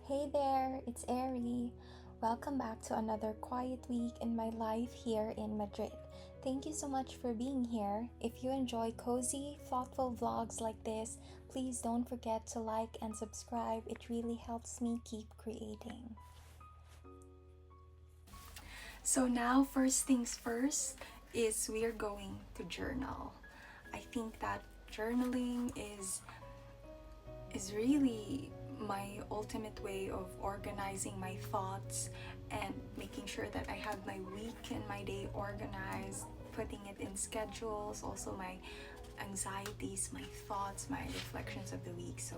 Hey there, it's Ari. Welcome back to another quiet week in my life here in Madrid. Thank you so much for being here. If you enjoy cozy, thoughtful vlogs like this, please don't forget to like and subscribe. It really helps me keep creating. So now, first things first is we're going to journal. I think that journaling is really my ultimate way of organizing my thoughts and making sure that I have my week and my day organized, putting it in schedules, also my anxieties, my thoughts, my reflections of the week. So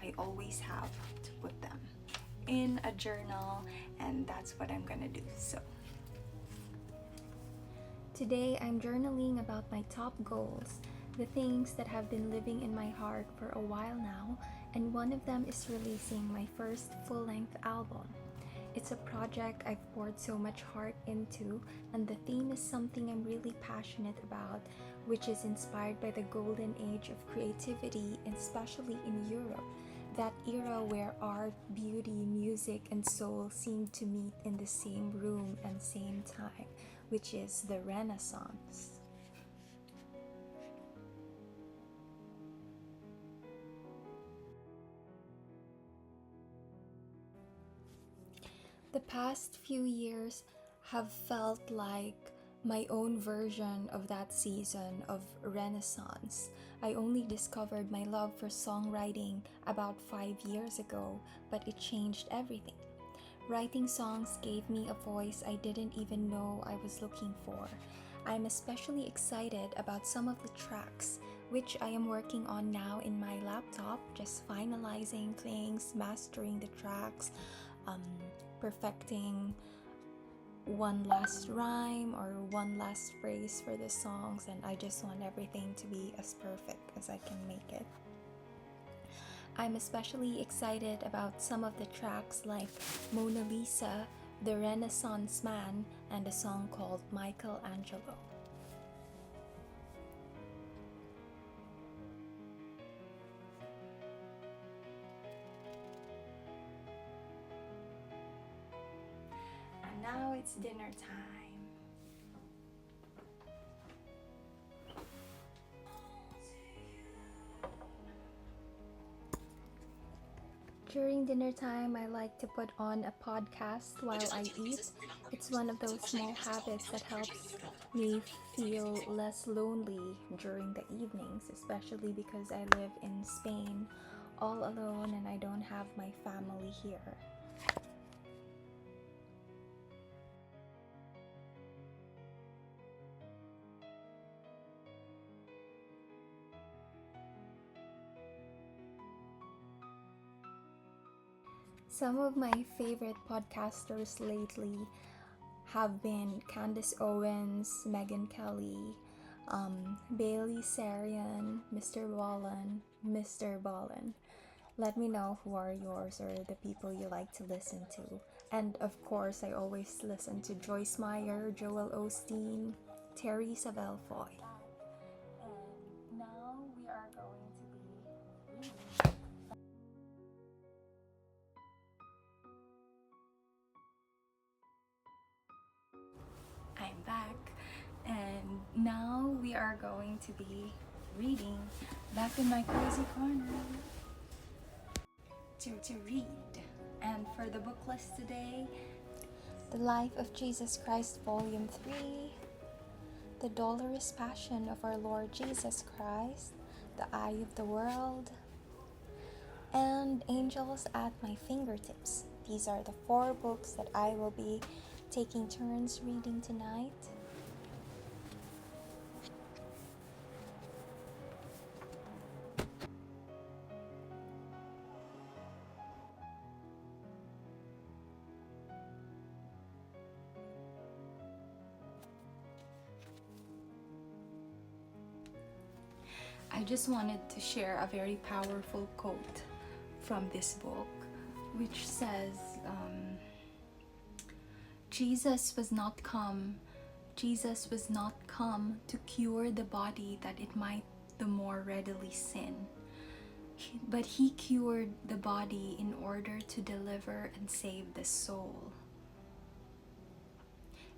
I always have to put them in a journal, and that's what I'm gonna do. So today I'm journaling about my top goals, the things that have been living in my heart for a while now, and one of them is releasing my first full-length album. It's a project I've poured so much heart into, and the theme is something I'm really passionate about, which is inspired by the golden age of creativity, especially in Europe, that era where art, beauty, music, and soul seemed to meet in the same room and same time, which is the Renaissance. The past few years have felt like my own version of that season of Renaissance. I only discovered my love for songwriting about 5 years ago, but it changed everything. Writing songs gave me a voice I didn't even know I was looking for. I'm especially excited about some of the tracks, which I am working on now in my laptop, just finalizing things, mastering the tracks, um, perfecting one last rhyme or one last phrase for the songs, and I just want everything to be as perfect as I can make it. I'm especially excited about some of the tracks like Mona Lisa, The Renaissance Man, and a song called Michelangelo. And now it's dinner time. During dinner time, I like to put on a podcast while I eat. It's one of those small habits that helps me feel less lonely during the evenings, especially because I live in Spain all alone and I don't have my family here. Some of my favorite podcasters lately have been Candace Owens, Megan Kelly, Bailey Sarian, Mr. Ballin. Let me know who are yours or the people you like to listen to. And of course, I always listen to Joyce Meyer, Joel Osteen, Teresa Belfoy. And now we are going to be reading. I'm back, and now we are going to be reading back in my cozy corner to read. And for the book list today, The Life of Jesus Christ, Volume 3, The Dolorous Passion of Our Lord Jesus Christ, The Eye of the World, and Angels at My Fingertips. These are the 4 books that I will be taking turns reading tonight. I just wanted to share a very powerful quote from this book, which says, Jesus was not come to cure the body that it might the more readily sin, But he cured the body in order to deliver and save the soul.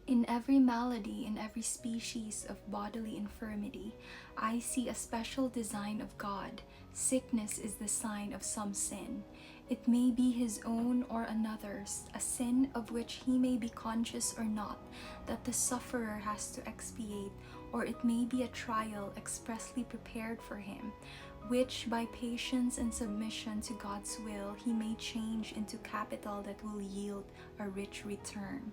In every malady, in every species of bodily infirmity, I see a special design of God. Sickness is the sign of some sin. It may be his own or another's, a sin of which he may be conscious or not, that the sufferer has to expiate, or it may be a trial expressly prepared for him, which by patience and submission to God's will he may change into capital that will yield a rich return.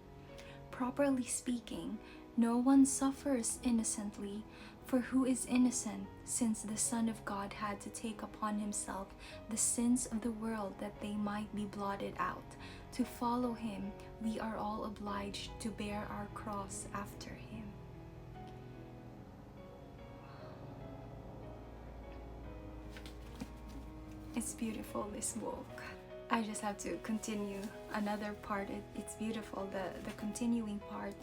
Properly speaking, no one suffers innocently, for who is innocent, since the Son of God had to take upon himself the sins of the world that they might be blotted out? To follow him, we are all obliged to bear our cross after him. It's beautiful, this book. I just have to continue another part. It's beautiful, the continuing part.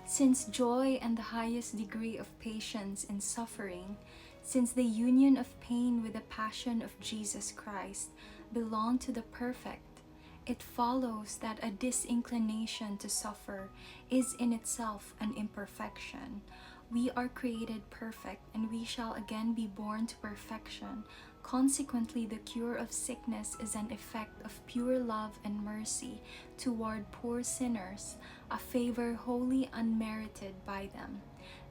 Since joy and the highest degree of patience in suffering, since the union of pain with the passion of Jesus Christ belong to the perfect, it follows that a disinclination to suffer is in itself an imperfection. We are created perfect, and we shall again be born to perfection. Consequently, the cure of sickness is an effect of pure love and mercy toward poor sinners, a favor wholly unmerited by them.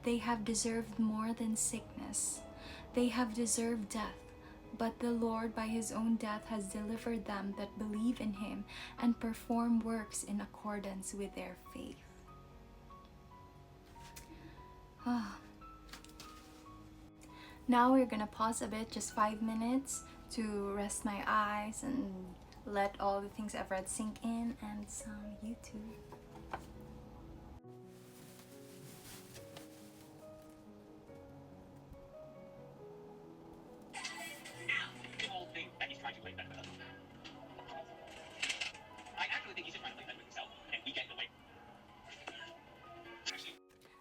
They have deserved more than sickness. They have deserved death, but the Lord by his own death has delivered them that believe in him and perform works in accordance with their faith. Now we're gonna pause a bit, just 5 minutes, to rest my eyes and let all the things I've read sink in, and some YouTube.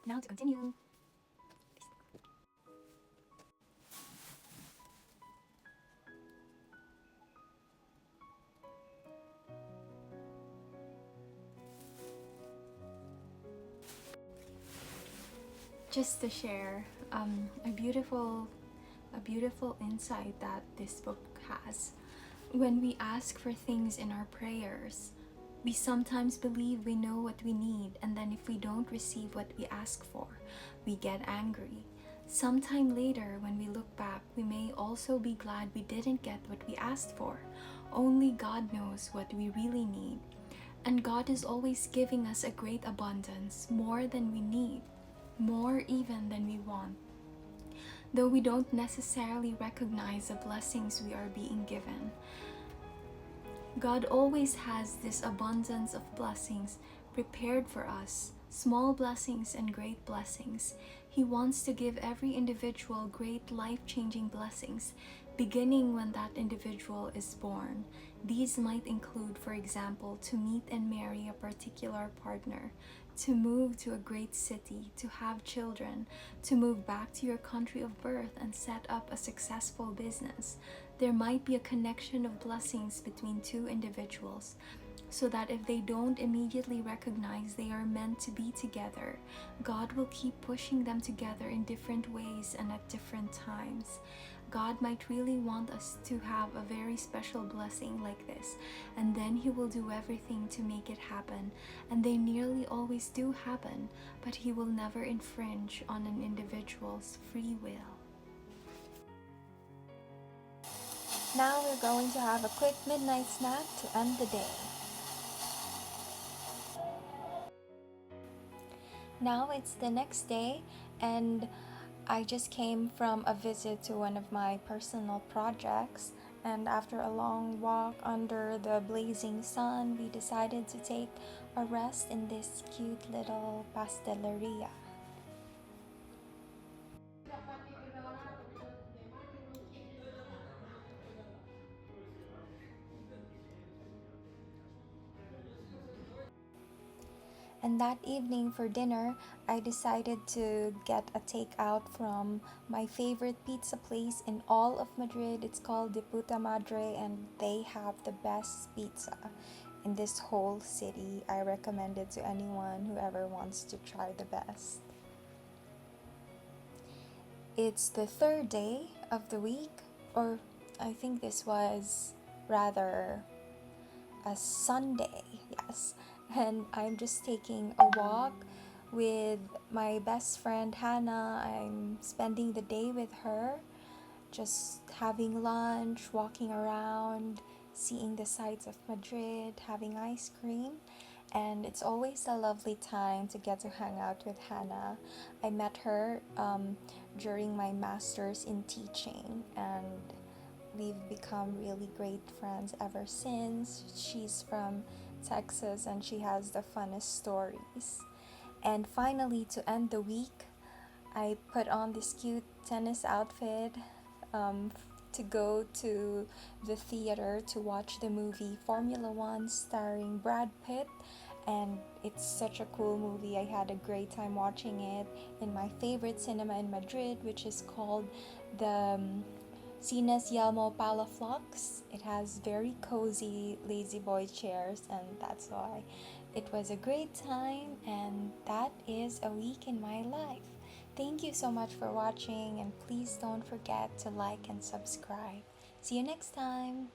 Now to continue. Just to share a beautiful insight that this book has. When we ask for things in our prayers, we sometimes believe we know what we need, and then if we don't receive what we ask for, we get angry. Sometime later, when we look back, we may also be glad we didn't get what we asked for. Only God knows what we really need. And God is always giving us a great abundance, more than we need, more even than we want. Though we don't necessarily recognize the blessings we are being given, God always has this abundance of blessings prepared for us, small blessings and great blessings. He wants to give every individual great life-changing blessings, beginning when that individual is born. These might include, for example, to meet and marry a particular partner, to move to a great city, to have children, to move back to your country of birth and set up a successful business. There might be a connection of blessings between two individuals, so that if they don't immediately recognize they are meant to be together, God will keep pushing them together in different ways and at different times. God might really want us to have a very special blessing like this, and then He will do everything to make it happen, and they nearly always do happen, but He will never infringe on an individual's free will. Now we're going to have a quick midnight snack to end the day. Now it's the next day, and I just came from a visit to one of my personal projects, and after a long walk under the blazing sun, we decided to take a rest in this cute little pasteleria. And that evening for dinner, I decided to get a takeout from my favorite pizza place in all of Madrid. It's called De Puta Madre, and they have the best pizza in this whole city. I recommend it to anyone who ever wants to try the best. It's the third day of the week, or I think this was rather a Sunday, yes. And I'm just taking a walk with my best friend Hannah. I'm spending the day with her, just having lunch, walking around, seeing the sights of Madrid, having ice cream. And it's always a lovely time to get to hang out with Hannah. I met her during my master's in teaching, and we've become really great friends ever since. She's from Texas and she has the funnest stories. And finally, to end the week, I put on this cute tennis outfit um, to go to the theater to watch the movie Formula One starring Brad Pitt. And it's such a cool movie. I had a great time watching it in my favorite cinema in Madrid, which is called the Cines Yelmo Palaflux. It has very cozy lazy boy chairs, and that's why it was a great time. And that is a week in my life. Thank you so much for watching, and please don't forget to like and subscribe. See you next time.